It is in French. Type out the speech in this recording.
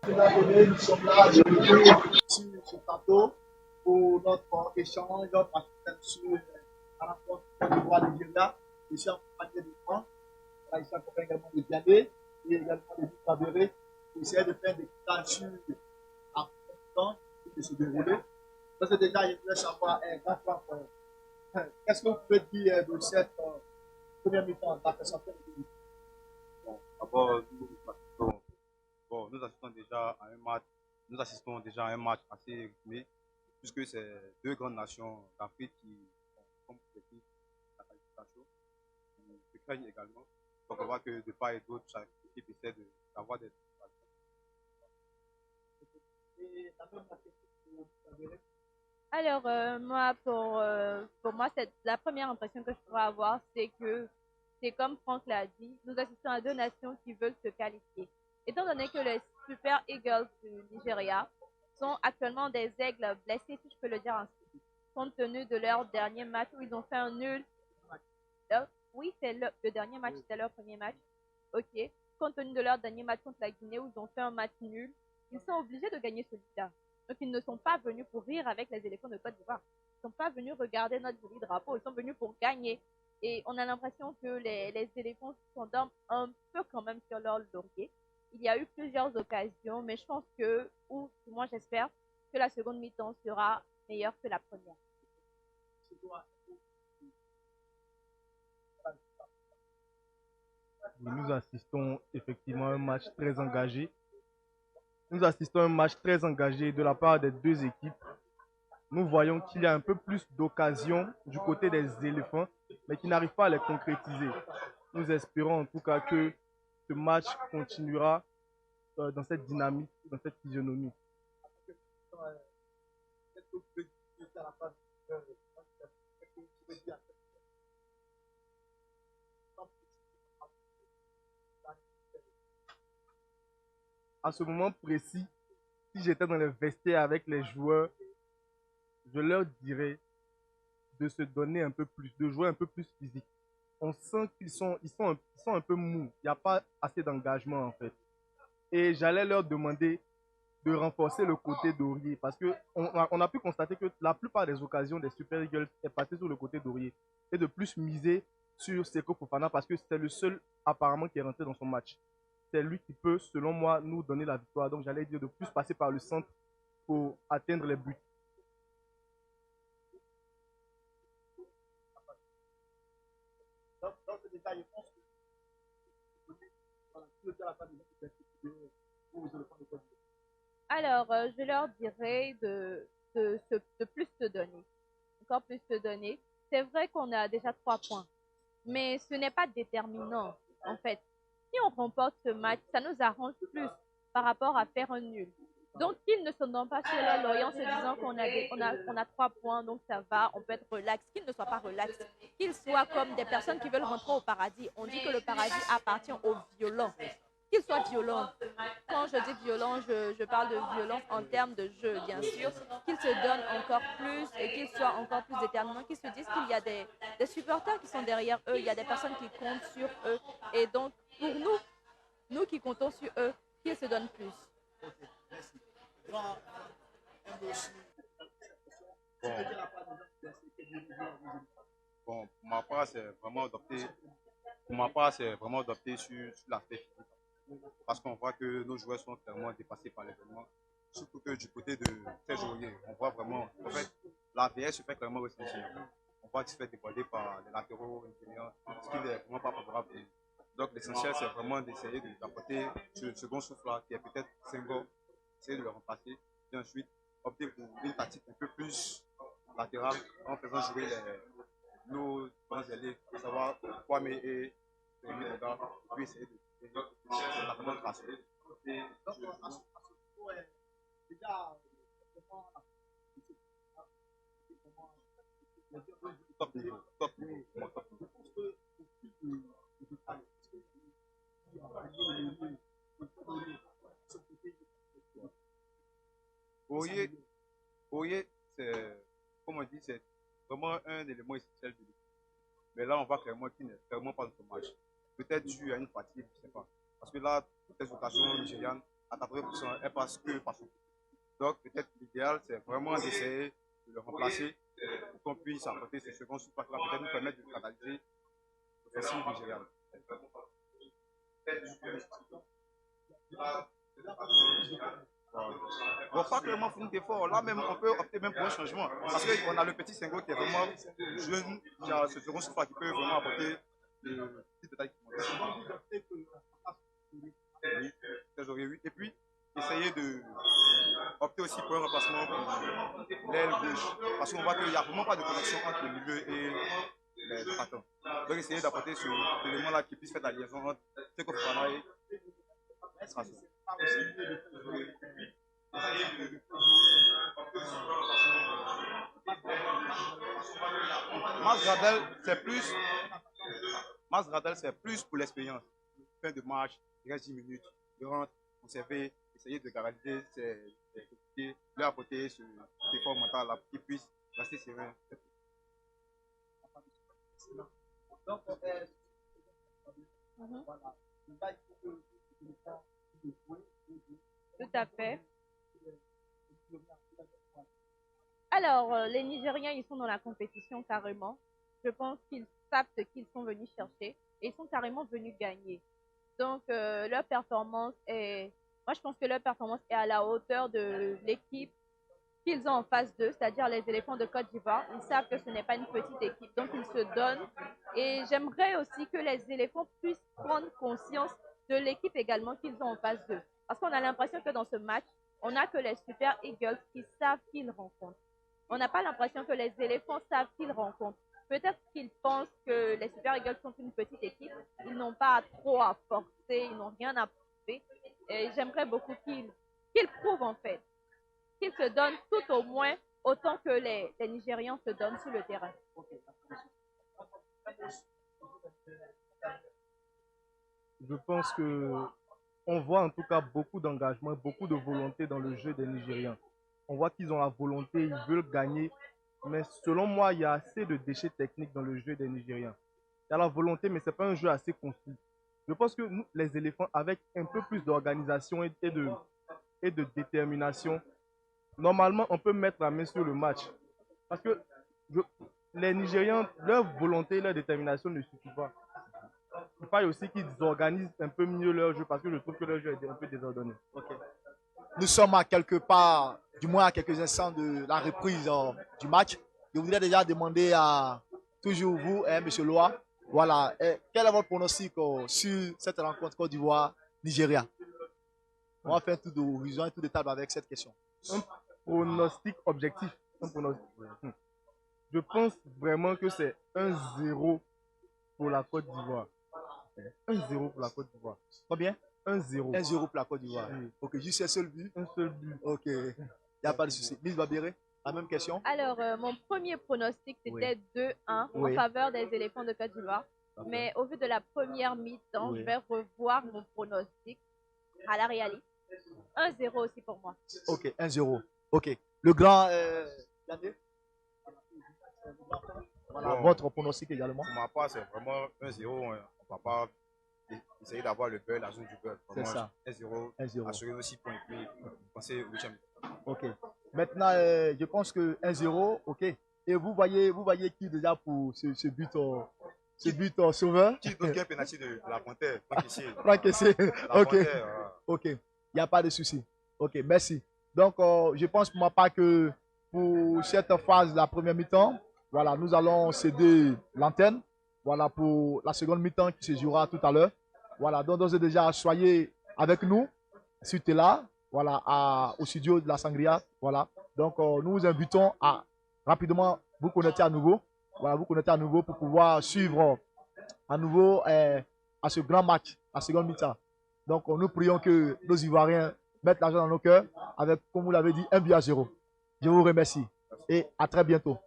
Nous sommes là aujourd'hui sur ce plateau pour notre échange sur la rencontre Côte d'Ivoire-Nigeria. Je suis accompagné de Franck, je suis accompagné également de Diané et également de Victor Béré pour essayer de faire des décryptages sur la compétition qui peut se dérouler. Parce que déjà, je voulais savoir, grand Franck, qu'est-ce que vous pouvez dire de cette première mi-temps, de la perception de Bon, d'abord, nous assistons déjà à un match, nous assistons déjà à un match assez rythmé, puisque c'est deux grandes nations d'Afrique qui ont comme objectif la qualification. Ils se craignent également. Donc on voit que de part et d'autre, chaque équipe essaie d'avoir des et la même question pour Victor Béré. Alors, moi, pour moi, la première impression que je pourrais avoir, c'est que c'est comme Franck l'a dit, nous assistons à deux nations qui veulent se qualifier. Étant donné que les Super Eagles du Nigeria sont actuellement des aigles blessés, si je peux le dire ainsi, compte tenu de leur dernier match où ils ont fait un nul. Oui, c'est le dernier match, c'était leur premier match. Ok. Compte tenu de leur dernier match contre la Guinée où ils ont fait un match nul, ils sont obligés de gagner celui-là. Donc ils ne sont pas venus pour rire avec les éléphants de Côte d'Ivoire. Ils ne sont pas venus regarder notre joli drapeau, ils sont venus pour gagner. Et on a l'impression que les éléphants s'endorment un peu quand même sur leur laurier. Il y a eu plusieurs occasions, mais je pense que, ou moi j'espère, que la seconde mi-temps sera meilleure que la première. Nous assistons effectivement à un match très engagé. Nous assistons à un match très engagé de la part des deux équipes. Nous voyons qu'il y a un peu plus d'occasions du côté des éléphants, mais qui n'arrivent pas à les concrétiser. Nous espérons en tout cas que ce match continuera dans cette dynamique, dans cette physionomie. À ce moment précis, si j'étais dans le vestiaire avec les joueurs, je leur dirais de se donner un peu plus, de jouer un peu plus physique. On sent qu'ils sont un peu mous. Il n'y a pas assez d'engagement en fait. Et j'allais leur demander de renforcer le côté d'Aurier parce qu'on a pu constater que la plupart des occasions des Super Eagles est passé sur le côté d'Aurier et de plus miser sur Seko Fofana parce que c'est le seul apparemment qui est rentré dans son match. C'est lui qui peut, selon moi, nous donner la victoire. Donc j'allais dire de plus passer par le centre pour atteindre les buts. Donc, déjà, je pense que la part des pour les éléphants de Côte d'Ivoire. Alors, je leur dirais de plus se donner, encore plus se donner. C'est vrai qu'on a déjà 3 points, mais ce n'est pas déterminant, en fait. Si on remporte ce match, ça nous arrange plus par rapport à faire un nul. Donc, qu'ils ne se donnent pas sur leur laurier en se disant qu'on a 3 points, donc ça va, on peut être relax. Qu'ils ne soient pas relax, qu'ils soient comme des personnes qui veulent rentrer au paradis. On dit que le paradis appartient aux violents. Qu'ils soient violents. Quand je dis violent, je parle de violence en termes de jeu, bien sûr. Qu'ils se donnent encore plus et qu'ils soient encore plus déterminants, qu'ils se disent qu'il y a des supporters qui sont derrière eux, il y a des personnes qui comptent sur eux. Et donc, pour nous, nous qui comptons sur eux, qu'ils se donnent plus. Merci. Grand, un mot sur bon, bon, pour ma part, c'est vraiment adopté. Pour ma part, c'est vraiment adopté sur l'aspect physique. Parce qu'on voit que nos joueurs sont clairement dépassés par l'événement. Surtout que du côté de Trésorier, on voit vraiment, en fait, la VS se fait clairement ressentir. On voit qu'il se fait déborder par les latéraux ingénieurs, ce qui n'est vraiment pas favorable. Donc l'essentiel, c'est vraiment d'essayer d'apporter ce second souffle-là, qui est peut-être Senghor, essayer de le remplacer, et ensuite opter pour une tactique un peu plus latérale en faisant jouer nos grands alliés, à savoir Kwame et Rémi Boga, puis essayer de la bonne trace. donc, à ce niveau, déjà, comment Top niveau, top niveau, je top niveau. pense que au plus de détails, parce que Aurier, Aurier, c'est, comme on dit, c'est vraiment un élément essentiel de l'équipe. Mais là, on voit clairement qu'il n'est clairement pas dans son match. Peut-être dû à une fatigue, je ne sais pas. Parce que là, toutes les occasions nigérianes, à 80%, elle passe que par son. Donc, peut-être l'idéal, c'est vraiment d'essayer de le remplacer pour qu'on puisse apporter ce second souffle qui va peut-être nous permettre de canaliser l'offensive nigériane. Bon, pas clairement fournir d'efforts. Là, même, on peut opter même pour un changement. Parce qu'on a le petit Senghor qui est vraiment jeune, qui a ce second souffle qui peut vraiment apporter le petit détail qui manque. Oui, j'aurais eu. Et puis, essayer de opter aussi pour un remplacement pour l'aile gauche. Parce qu'on voit qu'il n'y a vraiment pas de connexion entre le milieu et les attaquants. Donc, essayer d'apporter cet élément-là qui puisse faire la liaison entre Seko Fofana et Strasso. Masradel, c'est plus pour l'expérience. Fin de match, il reste 10 minutes, il rentre, conserver, essayer de garantir ses coéquipiers, leur apporter ce effort mental là pour qu'ils puissent rester sereins. Donc, Tout à fait. Alors, les Nigériens, ils sont dans la compétition carrément. Je pense qu'ils savent ce qu'ils sont venus chercher et ils sont carrément venus gagner. Donc, leur performance est... Moi, je pense que leur performance est à la hauteur de l'équipe qu'ils ont en face d'eux, c'est-à-dire les éléphants de Côte d'Ivoire. Ils savent que ce n'est pas une petite équipe, donc ils se donnent. Et j'aimerais aussi que les éléphants puissent prendre conscience de l'équipe également qu'ils ont en face d'eux. Parce qu'on a l'impression que dans ce match, on n'a que les Super Eagles qui savent qu'ils rencontrent. On n'a pas l'impression que les éléphants savent qu'ils rencontrent. Peut-être qu'ils pensent que les Super Eagles sont une petite équipe. Ils n'ont pas trop à forcer, ils n'ont rien à prouver. Et j'aimerais beaucoup qu'ils prouvent en fait. Qu'ils se donnent tout au moins autant que les Nigérians se donnent sur le terrain. Je pense que on voit en tout cas beaucoup d'engagement, beaucoup de volonté dans le jeu des Nigériens. On voit qu'ils ont la volonté, ils veulent gagner. Mais selon moi, il y a assez de déchets techniques dans le jeu des Nigériens. Il y a la volonté, mais ce n'est pas un jeu assez construit. Je pense que nous, les éléphants, avec un peu plus d'organisation et de détermination, normalement, on peut mettre la main sur le match. Parce que les Nigériens, leur volonté et leur détermination ne suffit pas. Il faut aussi qu'ils organisent un peu mieux leur jeu parce que je trouve que leur jeu est un peu désordonné. Okay. Nous sommes à quelque part, du moins à quelques instants de la reprise du match. Je voudrais déjà demander à toujours vous, M. Loa, voilà, quel est votre pronostic sur cette rencontre Côte d'Ivoire-Nigeria? On va faire un tour d'horizon et tout de table avec cette question. Un pronostic objectif. Je pense vraiment que c'est 1-0 pour la Côte d'Ivoire. 1-0 pour la Côte d'Ivoire. Combien? 1-0. 1-0 pour la Côte d'Ivoire. Oui. Ok, juste un seul but. Un seul but. Ok, il n'y a pas de souci. Miss Babéré, la même question. Alors, mon premier pronostic, c'était 2-1 en faveur des éléphants de Côte d'Ivoire. Okay. Mais au vu de la première mi-temps, je vais revoir mon pronostic à la réalité. 1-0 aussi pour moi. Ok, 1-0. Ok. Le grand voilà, bon, votre pronostic également. Pour ma part, c'est vraiment 1-0. On ne va pas essayer d'avoir le beurre, la zone du beurre. C'est ça. 1-0. Assurer aussi points et puis penser au champion. Ok. Maintenant, je pense que 1-0, ok. Et vous voyez qui déjà pour ce but sauveur? Qui donne un penalty de la Panthère? Franck Kessié. Ok. Ok. Il n'y a pas de souci. Ok, merci. Donc, je pense pour ma part que pour cette phase de la première mi-temps, voilà, nous allons céder l'antenne. Voilà, pour la seconde mi-temps qui se jouera tout à l'heure. Voilà, donc déjà, soyez avec nous, sur là, voilà, au studio de la Sangria. Voilà, donc nous vous invitons à rapidement vous connecter à nouveau. Voilà, vous connecter à nouveau pour pouvoir suivre à nouveau à ce grand match, la seconde mi-temps. Donc, nous prions que nos Ivoiriens mettent l'argent dans nos cœurs avec, comme vous l'avez dit, 1-0. Je vous remercie et à très bientôt.